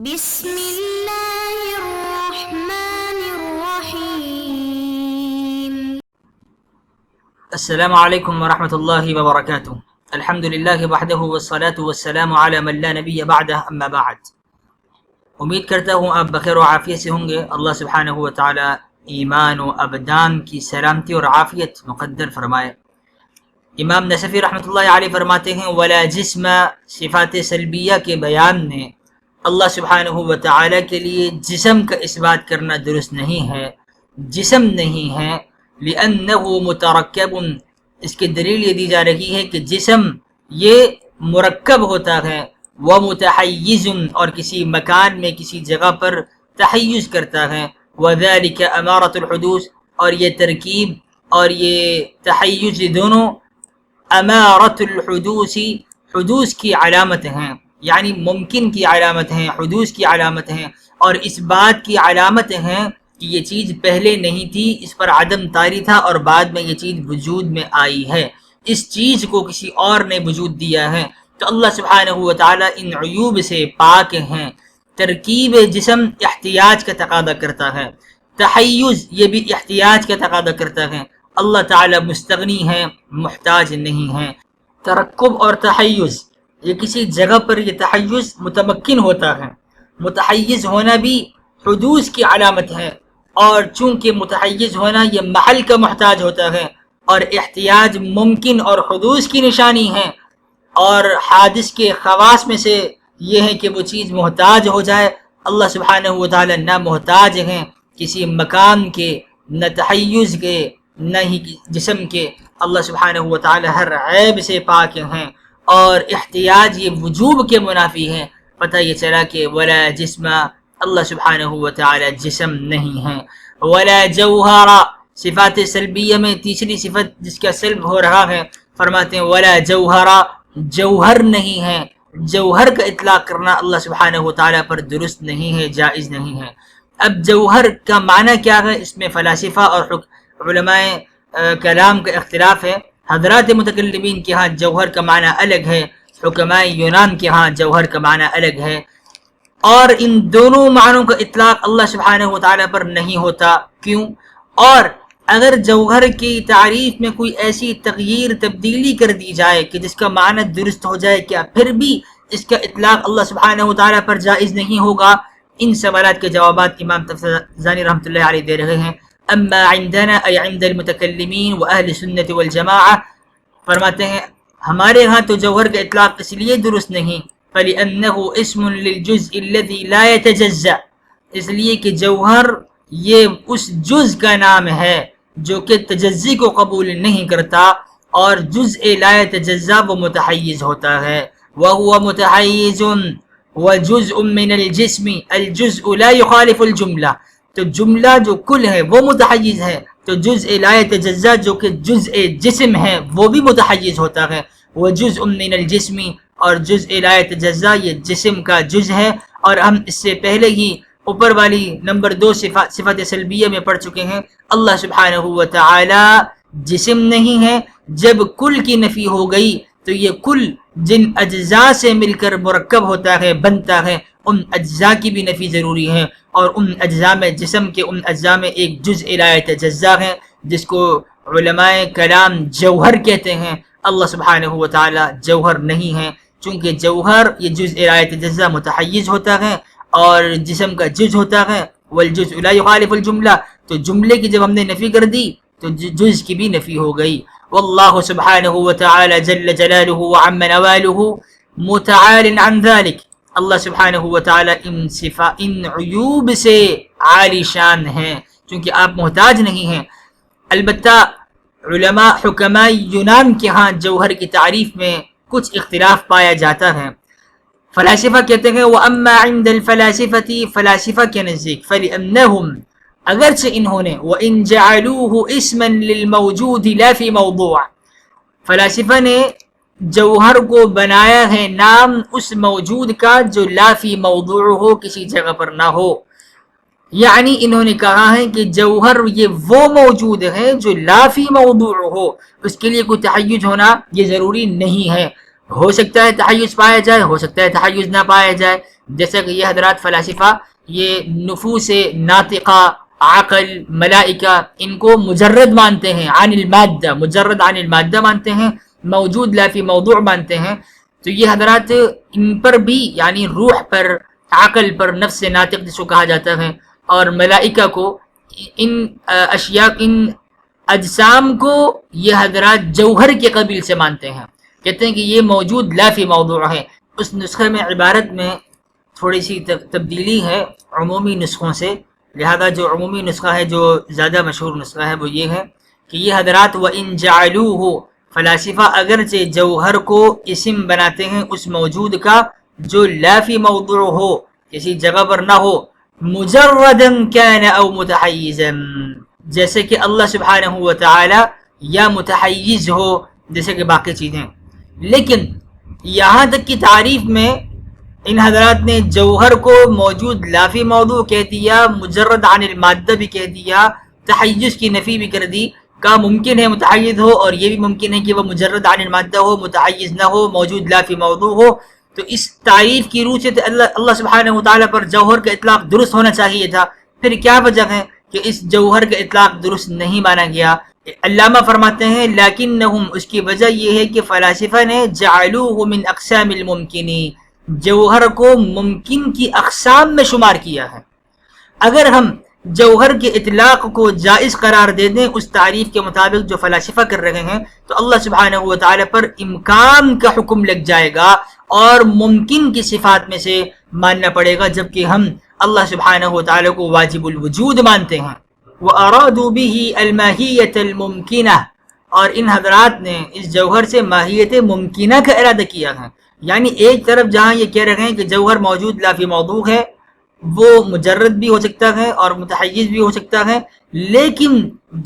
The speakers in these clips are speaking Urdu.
بسم الله الرحمن الرحيم. السلام علیکم ورحمۃ اللہ وبرکاتہ. الحمد للہ وحدہ والصلاة والسلام علی من لا نبی بعدہ اما بعد. امید کرتا ہوں آپ بخیر و عافیت سے ہوں گے. اللہ سبحانہ و تعالی ایمان و ابدان کی سلامتی اور عافیت مقدر فرمائے. امام نصفی رحمۃ اللہ علیہ فرماتے ہیں ولا جسم صفات سلبیہ کے بیان میں اللہ سبحانہ و تعالی کے لیے جسم کا اثبات کرنا درست نہیں ہے، جسم نہیں ہے. لأنه مترکب، اس کی دلیل یہ دی جا رہی ہے کہ جسم یہ مرکب ہوتا ہے، ومتحیز، اور کسی مکان میں کسی جگہ پر تحیز کرتا ہے. وذلك امارۃ الحدوث، اور یہ ترکیب اور یہ تحیز دونوں امارۃ الحدوث، حدوث کی علامت ہیں، یعنی ممکن کی علامت ہیں، حدوث کی علامت ہیں، اور اس بات کی علامت ہیں کہ یہ چیز پہلے نہیں تھی، اس پر عدم طاری تھا اور بعد میں یہ چیز وجود میں آئی ہے. اس چیز کو کسی اور نے وجود دیا ہے. تو اللہ سبحانہ و تعالی ان عیوب سے پاک ہیں. ترکیب جسم احتیاج کا تقاضا کرتا ہے، تحیز یہ بھی احتیاج کا تقاضا کرتا ہے. اللہ تعالی مستغنی ہے، محتاج نہیں ہے. ترکب اور تحیز، یہ کسی جگہ پر یہ تحیز متمکن ہوتا ہے. متحیز ہونا بھی حدوث کی علامت ہے، اور چونکہ متحیز ہونا یہ محل کا محتاج ہوتا ہے، اور احتیاج ممکن اور حدوث کی نشانی ہے. اور حادث کے خواص میں سے یہ ہے کہ وہ چیز محتاج ہو جائے. اللہ سبحانہ و تعالی نہ محتاج ہیں کسی مکان کے، نہ تحیز کے، نہ ہی جسم کے. اللہ سبحانہ و تعالی ہر عیب سے پاک ہیں، اور احتیاج یہ وجوب کے منافی ہے. پتہ یہ چلا کہ ولا جسم، اللہ سبحانہ و تعالی جسم نہیں ہے. ولا جوہر، صفات سلبیہ میں تیسری صفت جس کا سلب ہو رہا ہے، فرماتے ہیں ولا جوہر، جوہر نہیں ہے. جوہر کا اطلاق کرنا اللہ سبحانہ و تعالی پر درست نہیں ہے، جائز نہیں ہے. اب جوہر کا معنی کیا ہے، اس میں فلاسفہ اور علماء کلام کا اختلاف ہے. حضرات متکلمین کے ہاں جوہر کا معنی الگ ہے، حکماء یونان کے ہاں جوہر کا معنی الگ ہے. اور ان دونوں معنوں کا اطلاق اللہ سبحانہ و تعالی پر نہیں ہوتا. کیوں؟ اور اگر جوہر کی تعریف میں کوئی ایسی تغییر تبدیلی کر دی جائے کہ جس کا معنی درست ہو جائے، کیا پھر بھی اس کا اطلاق اللہ سبحانہ و تعالی پر جائز نہیں ہوگا؟ ان سوالات کے جوابات امام تفتزانی رحمۃ اللہ علیہ دے رہے ہیں. اما عندنا ای عند المتکلمین و اہل سنت والجماعہ، فرماتے ہیں ہمارے ہاں تو جوہر کا اطلاق اس لیے درست نہیں، فَلِأَنَّهُ اسم للجزء الذي لا يتجزأ، اس لیے کہ جوہر یہ اس جز کا نام ہے جو کہ تجزی کو قبول نہیں کرتا، اور جزء لا يتجزأ وہ متحیز ہوتا ہے. وَهُوَ متحیز وَجُزء من الجسم الجزء لا يخالف الجملہ، تو جملہ جو کل ہے وہ متحیز ہے، تو جزء لا يتجزأ جو کہ جزء جسم ہے وہ بھی متحیز ہوتا ہے. وَجُزء من الجسم، اور جزء لا يتجزأ یہ جسم کا جز ہے. اور ہم اس سے پہلے ہی اوپر والی نمبر 2 صفت سلبیہ میں پڑھ چکے ہیں. اللہ سبحانہ و تعالی جسم نہیں ہے. جب کل کی نفی ہو گئی تو یہ کل جن اجزاء سے مل کر مرکب ہوتا ہے، بنتا ہے، ان اجزاء کی بھی نفی ضروری ہے. اور ان اجزاء میں جسم کے ان اجزاء میں ایک جزء لا يتجزأ ہے جس کو علماء کلام جوہر کہتے ہیں. اللہ سبحانہ و تعالی جوہر نہیں ہے، چونکہ جوہر یہ جزء لا يتجزأ متحیز ہوتا ہے اور جسم کا جز ہوتا ہے. والجزء لا يخالف الجملہ، تو جملے کی جب ہم نے نفی کر دی تو جز کی بھی نفی ہو گئی. واللہ سبحانہ و تعالی جل جلالہ وعم نوالہ متعال عن ذلك، اللہ سبحانہ و تعالی ان عیوب سے عالی شان ہیں چونکہ آپ محتاج نہیں ہیں. البتہ علماء حکماء یونان کے ہاں جوہر کی تعریف میں کچھ اختلاف پایا جاتا ہے. فلاسفہ کہتے ہیں وَأَمَّا عِنْدَ الْفَلَاسِفَةِ، فلاسفہ کے نزدیک فَلِأَنَّهُمْ، اگرچہ انہوں نے وَإِنْ جَعَلُوهُ اسْمًا لِلْمَوْجُودِ لَا فِي مَوْضُوعٍ، فلاسفہ نے جوہر کو بنایا ہے نام اس موجود کا جو لا فی موضوع ہو، کسی جگہ پر نہ ہو. یعنی انہوں نے کہا ہے کہ جوہر یہ وہ موجود ہے جو لا فی موضوع ہو، اس کے لیے کوئی تحیز ہونا یہ ضروری نہیں ہے. ہو سکتا ہے تحیز پایا جائے، ہو سکتا ہے تحیز نہ پایا جائے. جیسا کہ یہ حضرات فلاسفہ یہ نفوس ناطقہ، عقل، ملائکہ ان کو مجرد مانتے ہیں عن المادہ، مجرد عن المادہ مانتے ہیں، موجود لا فی موضوع مانتے ہیں. تو یہ حضرات ان پر بھی یعنی روح پر، عقل پر، نفس ناطق جس کو کہا جاتا ہے، اور ملائکہ کو، ان اشیاء، ان اجسام کو یہ حضرات جوہر کے قبیل سے مانتے ہیں. کہتے ہیں کہ یہ موجود لا فی موضوع ہے. اس نسخے میں عبارت میں تھوڑی سی تبدیلی ہے عمومی نسخوں سے، لہذا جو عمومی نسخہ ہے، جو زیادہ مشہور نسخہ ہے، وہ یہ ہے کہ یہ حضرات وَإِن جَعَلُوهُ، فلاسفہ اگرچہ جوہر کو اسم بناتے ہیں اس موجود کا جو لا فی موضوع ہو، کسی جگہ پر نہ ہو، مجردن کان او متحیزا، جیسے کہ اللہ سبحانہ و تعالی یا متحیز ہو جیسے کہ باقی چیزیں. لیکن یہاں تک کی تعریف میں ان حضرات نے جوہر کو موجود لا فی موضوع کہہ دیا، مجرد عن المادہ بھی کہہ دیا، تحیز کی نفی بھی کر دی. کا ممکن ہے متحیز ہو، اور یہ بھی ممکن ہے کہ وہ مجرد عن المادہ ہو، متحیز نہ ہو، موجود لا فی موضوع ہو. تو اس تعریف کی روح سے اللہ سبحانہ و تعالیٰ پر جوہر کا اطلاق درست ہونا چاہیے تھا. پھر کیا وجہ ہے کہ اس جوہر کا اطلاق درست نہیں مانا گیا؟ علامہ فرماتے ہیں لیکنہم، اس کی وجہ یہ ہے کہ فلاسفہ نے جعلوہ من اقسام الممکنی، جوہر کو ممکن کی اقسام میں شمار کیا ہے. اگر ہم جوہر کے اطلاق کو جائز قرار دے دیں اس تعریف کے مطابق جو فلاسفہ کر رہے ہیں، تو اللہ سبحانہ و تعالی پر امکان کا حکم لگ جائے گا اور ممکن کی صفات میں سے ماننا پڑے گا، جبکہ ہم اللہ سبحانہ و تعالی کو واجب الوجود مانتے ہیں. وَأَرَادُوا بِهِ الْمَاهِيَّةَ الْمُمْكِنَةَ، اور ان حضرات نے اس جوہر سے ماہیت ممکنہ کا ارادہ کیا ہے. یعنی ایک طرف جہاں یہ کہہ رہے ہیں کہ جوہر موجود لا فی موضوع ہے، وہ مجرد بھی ہو سکتا ہے اور متحیز بھی ہو سکتا ہے، لیکن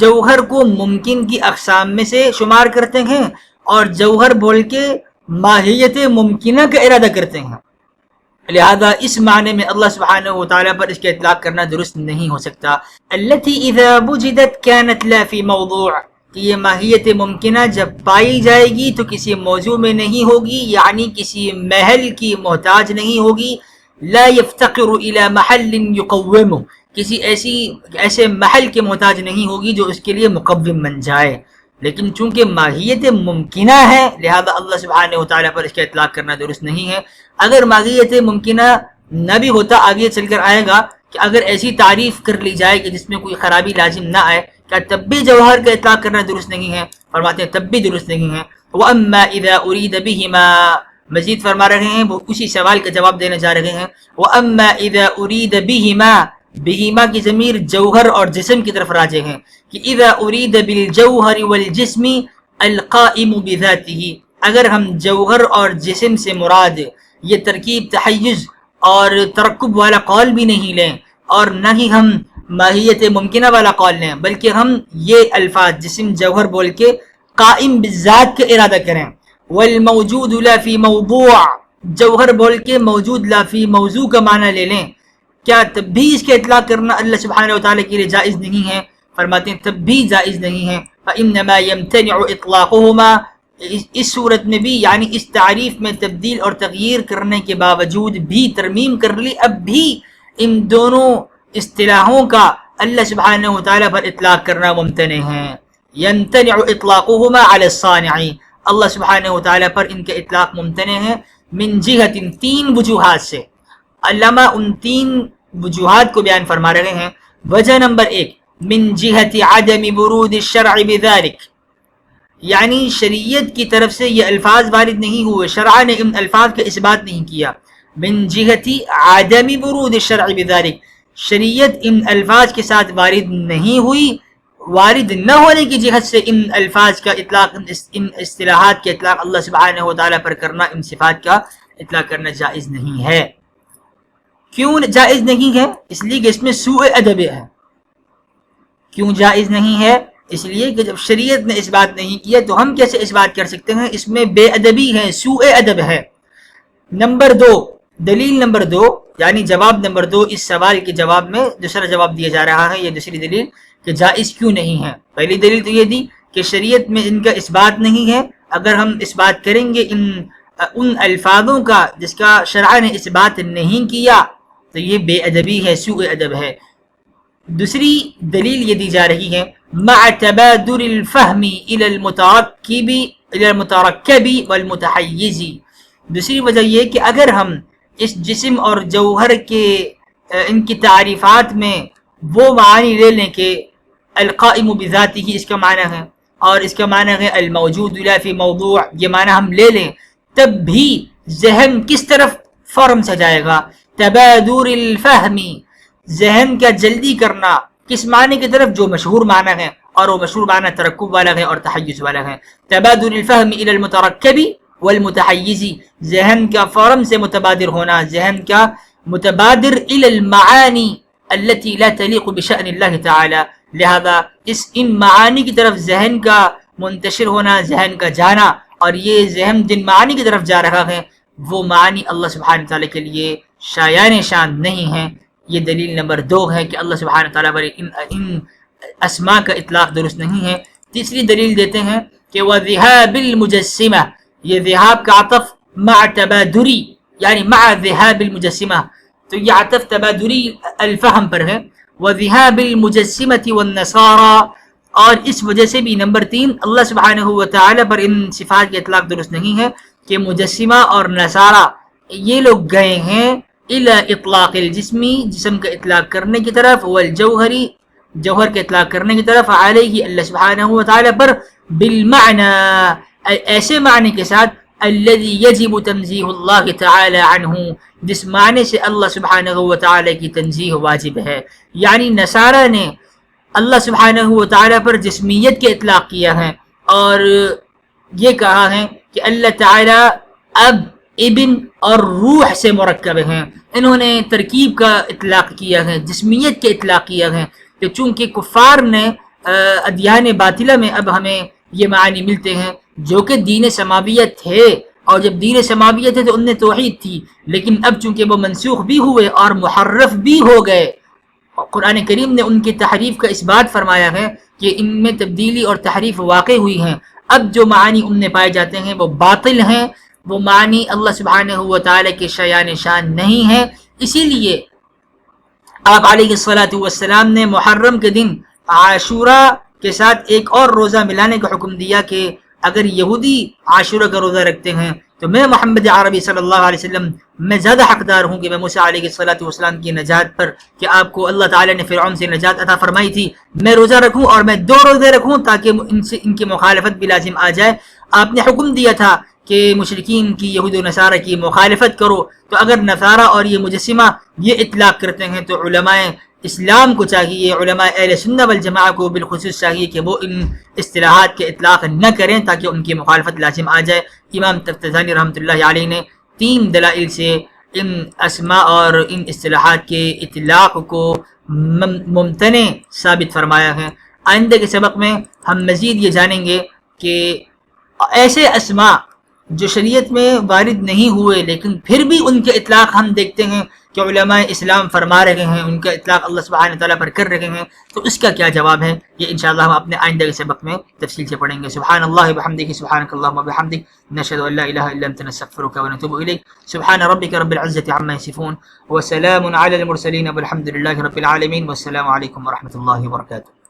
جوہر کو ممکن کی اقسام میں سے شمار کرتے ہیں اور جوہر بول کے ماہیت ممکنہ کا ارادہ کرتے ہیں. لہذا اس معنی میں اللہ سبحانہ و تعالیٰ پر اس کے اطلاق کرنا درست نہیں ہو سکتا. التي اذا وجدت كانت لا في موضوع، کہ یہ ماہیت ممکنہ جب پائی جائے گی تو کسی موضوع میں نہیں ہوگی، یعنی کسی محل کی محتاج نہیں ہوگی. لا يفتقر الى محل يقومه، کسی ایسے محل کے محتاج نہیں ہوگی جو اس کے لیے مقوم بن جائے. لیکن چونکہ ماہیت ممکنہ ہے لہذا اللہ سبحانہ و تعالیٰ پر اس کا اطلاق کرنا درست نہیں ہے. اگر ماہیت ممکنہ نہ بھی ہوتا، آگے چل کر آئے گا کہ اگر ایسی تعریف کر لی جائے کہ جس میں کوئی خرابی لازم نہ آئے، کیا تب بھی جوہر کا اطلاق کرنا درست نہیں ہے؟ فرماتے ہیں تب بھی درست نہیں ہے. وَأَمَّا إِذَا أُرِيدَ بِهِمَا، مزید فرما رہے ہیں، وہ اسی سوال کا جواب دینے جا رہے ہیں. وَأَمَّا إِذَا أُرِيدَ بِهِمَا، بہیما کی ضمیر جوہر اور جسم کی طرف راجع ہیں کہ اذا اريد بالجوہر والجسم القائم بذاته، اگر ہم جوہر اور جسم سے مراد یہ ترکیب، تحیز اور ترکب والا قول بھی نہیں لیں اور نہ ہی ہم ماہیت ممکنہ والا قول لیں، بلکہ ہم یہ الفاظ جسم جوہر بول کے قائم بالذات کا ارادہ کریں. والموجود لا فی موضوع، جوہر بول کے موجود لا فی موضوع کا معنی لے لیں، کیا تب بھی اس کے اطلاق کرنا اللہ سبحانہ و تعالیٰ کے لیے جائز نہیں ہے؟ فرماتے ہیں تب بھی جائز نہیں ہے. فإنما يمتنع اطلاقهما، اس صورت میں بھی یعنی اس تعریف میں تبدیل اور تغییر کرنے کے باوجود بھی، ترمیم کر لی، اب بھی ان دونوں اصطلاحوں کا اللہ سبحانہ و تعالیٰ پر اطلاق کرنا ممتنع ہے. يمتنع اطلاقهما على الصانع، اللہ سبحانہ و تعالیٰ پر ان کے اطلاق ممتنع ہے من جہت، تین وجوہات سے. علامہ ان تین وجوہات کو بیان فرما رہے ہیں. وجہ نمبر 1، من جہت عدم ورود الشرع بذلك، یعنی شریعت کی طرف سے یہ الفاظ وارد نہیں ہوئے، شرع نے ان الفاظ کا اثبات نہیں کیا. من جہت عدم ورود الشرع بذلك، شریعت ان الفاظ کے ساتھ وارد نہیں ہوئی، وارد نہ ہونے کی جہت سے ان الفاظ کا اطلاق، ان اصطلاحات کے اطلاق اللہ سبحانہ و تعالیٰ پر کرنا، ان صفات کا اطلاق کرنا جائز نہیں ہے. کیوں جائز نہیں ہے؟ اس لیے کہ اس میں سوء ادب ہے. کیوں جائز نہیں ہے؟ اس لیے کہ جب شریعت نے اس بات نہیں کیا تو ہم کیسے اس بات کر سکتے ہیں؟ اس میں بے ادبی ہے، سوء ادب ہے. نمبر 2، دلیل نمبر 2 یعنی جواب نمبر 2 اس سوال کے جواب میں دوسرا جواب دیا جا رہا ہے. یہ دوسری دلیل کہ جائز کیوں نہیں ہے. پہلی دلیل تو یہ دی کہ شریعت میں ان کا اس بات نہیں ہے. اگر ہم اس بات کریں گے ان ان الفاظوں کا جس کا شرع نے اس بات نہیں کیا تو یہ بے ادبی ہے، سوء ادب ہے۔ دوسری دلیل یہ دی جا رہی ہے مع تبادر الفہم الى المترکب والمتحیز۔ دوسری وجہ یہ کہ اگر ہم اس جسم اور جوہر کے ان کی تعریفات میں وہ معنی لے لیں کہ القائم بذاتہ اس کا معنی ہے اور اس کا معنی ہے الموجود لا فی موضوع، یہ معنی ہم لے لیں، تب بھی ذہن کس طرف فورم سے جائے گا؟ تبادر الفہم، ذہن کا جلدی کرنا کس معنی کی طرف؟ جو مشہور معنی ہے، اور وہ مشہور معنی ترکب والا ہے اور تحیز والا ہے۔ تبادر الفہم الى المترکب والمتحیز، ذہن کا فورم سے متبادر ہونا، ذہن کا متبادر الى المعانی التي لا تلیق بشأن اللہ تعالی، لہذا ان معانی کی طرف ذہن کا منتشر ہونا، ذہن کا جانا، اور یہ ذہن جن معانی کی طرف جا رہا ہے وہ معانی اللہ سبحانہ تعالیٰ کے لیے شایان شان نہیں ہیں۔ یہ دلیل نمبر 2 ہے کہ اللہ سبحانہ تعالیٰ پر ان اسماء کا اطلاق درست نہیں ہے۔ تیسری دلیل دیتے ہیں کہ وَذِهَابِ الْمُجَسِّمَةِ، یہ ذہاب کا عطف مع تبادری یعنی مع ذہاب المجسمہ، تو یہ عطف تبادری الفہم پر ہے۔ وَذِهَابِ الْمُجَسِّمَةِ وَالنَّصَارَى، اور اس وجہ سے بھی نمبر 3 اللہ سبحانہ وتعالی پر ان صفات کے اطلاق درست نہیں ہے کہ مجسمہ اور نصارہ یہ لوگ گئے ہیں الی اطلاق الجسمی، جسم کا اطلاق کرنے کی طرف، والجوہری، جوہر کے اطلاق کرنے کی طرف، علیہ اللہ سبحانہ وتعالی پر، بالمعنی ایسے معنی کے ساتھ، الذي يجب تنزیہ اللہ تعالی عنہ، جس معنی سے اللہ سبحانہ وتعالی کی تنزیہ واجب ہے۔ یعنی نصارہ نے اللہ سبحانہ وتعالی پر جسمیت کے اطلاق کیا ہے اور یہ کہا ہے کہ اللہ تعالی اب، ابن اور روح سے مرکب ہیں، انہوں نے ترکیب کا اطلاق کیا ہے، جسمیت کے اطلاق کیا ہے، کہ چونکہ کفار نے ادیان باطلہ میں اب ہمیں یہ معنی ملتے ہیں جو کہ دین سماویت تھے، اور جب دین سماویت تھے تو ان میں توحید تھی، لیکن اب چونکہ وہ منسوخ بھی ہوئے اور محرف بھی ہو گئے، قرآن کریم نے ان کی تحریف کا اس بات فرمایا ہے کہ ان میں تبدیلی اور تحریف واقع ہوئی ہیں، اب جو معانی ان میں پائے جاتے ہیں وہ باطل ہیں، وہ معنی اللہ سبحانہ وتعالی کے شایان شان نہیں ہے۔ اسی لیے آپ علیہ الصلاۃ والسلام نے محرم کے دن عاشوراء کے ساتھ ایک اور روزہ ملانے کا حکم دیا کہ اگر یہودی عاشوراء کا روزہ رکھتے ہیں تو میں محمد عربی صلی اللہ علیہ وسلم میں زیادہ حقدار ہوں کہ میں موسیٰ علیہ الصلاۃ والسلام کی نجات پر، کہ آپ کو اللہ تعالی نے فرعون سے نجات عطا فرمائی تھی، میں روزہ رکھوں اور میں 2 روزے رکھوں تاکہ ان کی مخالفت بھی لازم آ جائے۔ آپ نے حکم دیا تھا کہ مشرکین کی، یہود و نصارہ کی مخالفت کرو، تو اگر نصارہ اور یہ مجسمہ یہ اطلاق کرتے ہیں تو علماء اسلام کو چاہیے، علماء اہل سنہ والجماعہ کو بالخصوص چاہیے کہ وہ ان اصطلاحات کے اطلاق نہ کریں تاکہ ان کی مخالفت لازم آ جائے۔ امام تفتزانی رحمۃ اللہ علیہ نے 3 دلائل سے ان اسماء اور ان اصطلاحات کے اطلاق کو ممتنع ثابت فرمایا ہے۔ آئندہ کے سبق میں ہم مزید یہ جانیں گے کہ ایسے اسماء جو شریعت میں وارد نہیں ہوئے لیکن پھر بھی ان کے اطلاق ہم دیکھتے ہیں کہ علماء اسلام فرما رہے ہیں، ان کا اطلاق اللہ سبحانہ تعالیٰ پر کر رہے ہیں، تو اس کا کیا جواب ہے، یہ انشاءاللہ ہم اپنے آئندہ کے سبق میں تفصیل سے پڑھیں گے۔ سبحان اللہ وبحمدہ، سبحانک اللہم وبحمدک، نشہد ان لا الہ الا انت، نستغفرک ونتوب الیک۔ سبحان ربک رب العزۃ عما یصفون وسلام علی المرسلین والحمد للہ رب العالمین، والسلام علیکم ورحمۃ اللہ وبرکاتہ۔